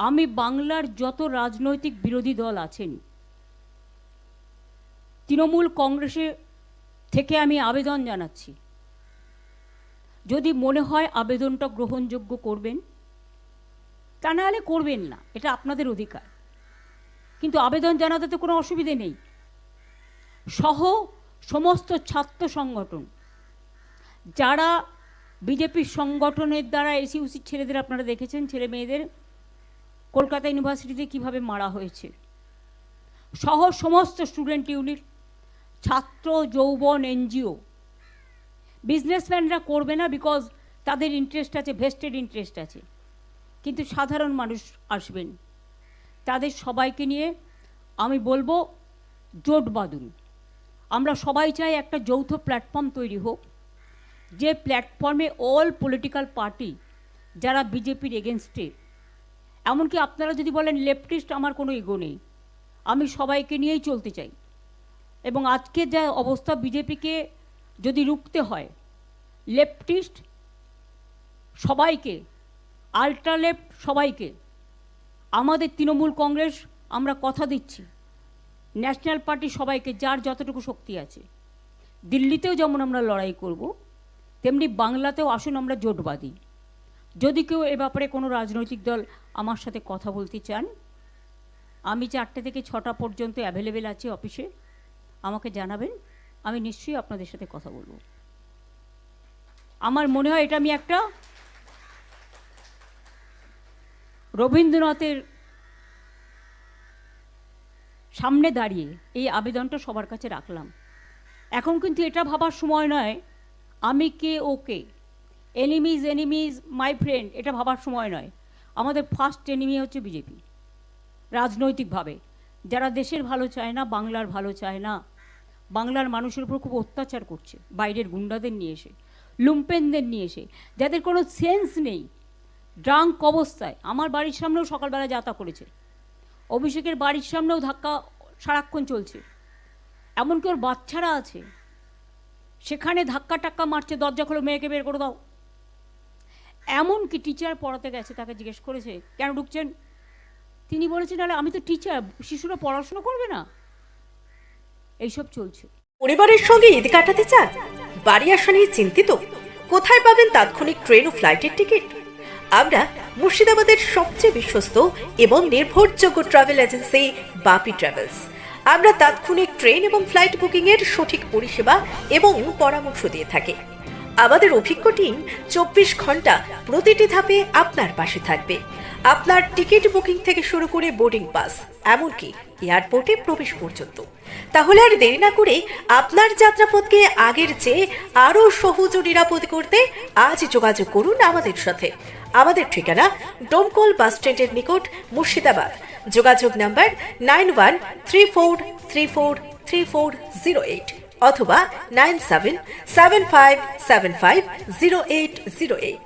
আমি বাংলার যত রাজনৈতিক বিরোধী দল আছেন, তৃণমূল কংগ্রেসে থেকে আমি আবেদন জানাচ্ছি, যদি মনে হয় আবেদনটা গ্রহণযোগ্য করবেন, তা নাহলে করবেন না, এটা আপনাদের অধিকার। কিন্তু আবেদন জানাতে তো কোনো অসুবিধে নেই। সহ সমস্ত ছাত্র সংগঠন, যারা বিজেপির সংগঠনের দ্বারা এসইউসি ছেলেদের আপনারা দেখেছেন, ছেলে মেয়েদের কলকাতা ইউনিভার্সিটিতে কিভাবে মারা হয়েছে, সহ সমস্ত স্টুডেন্ট ইউনিট, ছাত্র যৌবন, এনজিও। বিজনেসম্যানরা করবে না, বিকজ তাদের ইন্টারেস্ট আছে, ভেস্টেড ইন্টারেস্ট আছে, কিন্তু সাধারণ মানুষ আসবেন। তাদের সবাইকে নিয়ে আমি বলবো জোট বাঁধুন। আমরা সবাই চাই একটা যৌথ প্ল্যাটফর্ম তৈরি হোক, যে প্ল্যাটফর্মে অল পলিটিক্যাল পার্টি যারা বিজেপির এগেনস্টে, এমনকি আপনারা যদি বলেন লেফটিস্ট, আমার কোনো ইগো নেই, আমি সবাইকে নিয়েই চলতে চাই। এবং আজকে যা অবস্থা, বিজেপিকে যদি রুখতে হয়, লেফটিস্ট সবাইকে, আল্ট্রা লেফট সবাইকে, আমাদের তৃণমূল কংগ্রেস আমরা কথা দিচ্ছি, ন্যাশনাল পার্টি সবাইকে, যার যতটুকু শক্তি আছে, দিল্লিতেও যেমন আমরা লড়াই করব, তেমনি বাংলাতেও আসুন আমরা জোট বাঁধি। যদি কেউ এ ব্যাপারে কোনো রাজনৈতিক দল আমার সাথে কথা বলতে চান, আমি 4টে থেকে 6টা পর্যন্ত অ্যাভেলেবেল আছি অফিসে, আমাকে জানাবেন, আমি নিশ্চয়ই আপনাদের সাথে কথা বলবো। আমার মনে হয় এটা আমি একটা রবীন্দ্রনাথের সামনে দাঁড়িয়ে এই আবেদনটা সবার কাছে রাখলাম। এখন কিন্তু এটা ভাবার সময় নয় আমি কে ওকে, এনিমিজ মাই ফ্রেন্ড, এটা ভাবার সময় নয়। আমাদের ফার্স্ট এনিমি হচ্ছে বিজেপি, রাজনৈতিকভাবে, যারা দেশের ভালো চায় না, বাংলার ভালো চায় না, বাংলার মানুষের উপর খুব অত্যাচার করছে, বাইরের গুন্ডাদের নিয়ে এসে, লুম্পেনদের নিয়ে এসে, যাদের কোনো সেন্স নেই, ড্রাঙ্ক অবস্থায়। আমার বাড়ির সামনেও সকালবেলা যাতা করেছে, অভিষেকের বাড়ির সামনেও ধাক্কা সারাক্ষণ চলছে, এমনকি ওর বাচ্চারা আছে, সেখানে ধাক্কা টাক্কা মারছে, দরজা খোলো, মেয়েকে বের করে দাও। এমনকি টিচার পড়াতে গেছে, তাকে জিজ্ঞেস করেছে কেন ঢুকছেন, তিনি বলেছেন আরে আমি তো টিচার, শিশুরা পড়াশোনা করবে না। এইসব চলছে। পরিবারের সঙ্গে ঈদ কাটাতে চান, বাড়ি আসা নিয়ে চিন্তিত, কোথায় পাবেন তাৎক্ষণিক ট্রেন ও ফ্লাইটের টিকিট? আমরা মুর্শিদাবাদের সবচেয়ে বিশ্বস্ত এবং নির্ভরযোগ্য ট্রাভেল এজেন্সি বাপি ট্রাভেলস। আমরা তাৎক্ষণিক ট্রেন এবং ফ্লাইট বুকিং এর সঠিক পরিষেবা এবং পরামর্শ দিয়ে থাকি। আমাদের অভিজ্ঞ টিম 24 ঘন্টা প্রতিটি ধাপে আপনার পাশে থাকবে। আপনার টিকিট বুকিং থেকে শুরু করে বোর্ডিং পাস, এমনকি এয়ারপোর্টে প্রবেশ পর্যন্ত। তাহলে আর দেরি না করে আপনার যাত্রাপথকে আগের চেয়ে আরও সহজ ও নিরাপদ করতে আজ যোগাযোগ করুন আমাদের সাথে। আমাদের ঠিকানা ডোমকল বাস স্ট্যান্ডের নিকট, মুর্শিদাবাদ। যোগাযোগ নাম্বার 9134343408 অথবা 9775750808।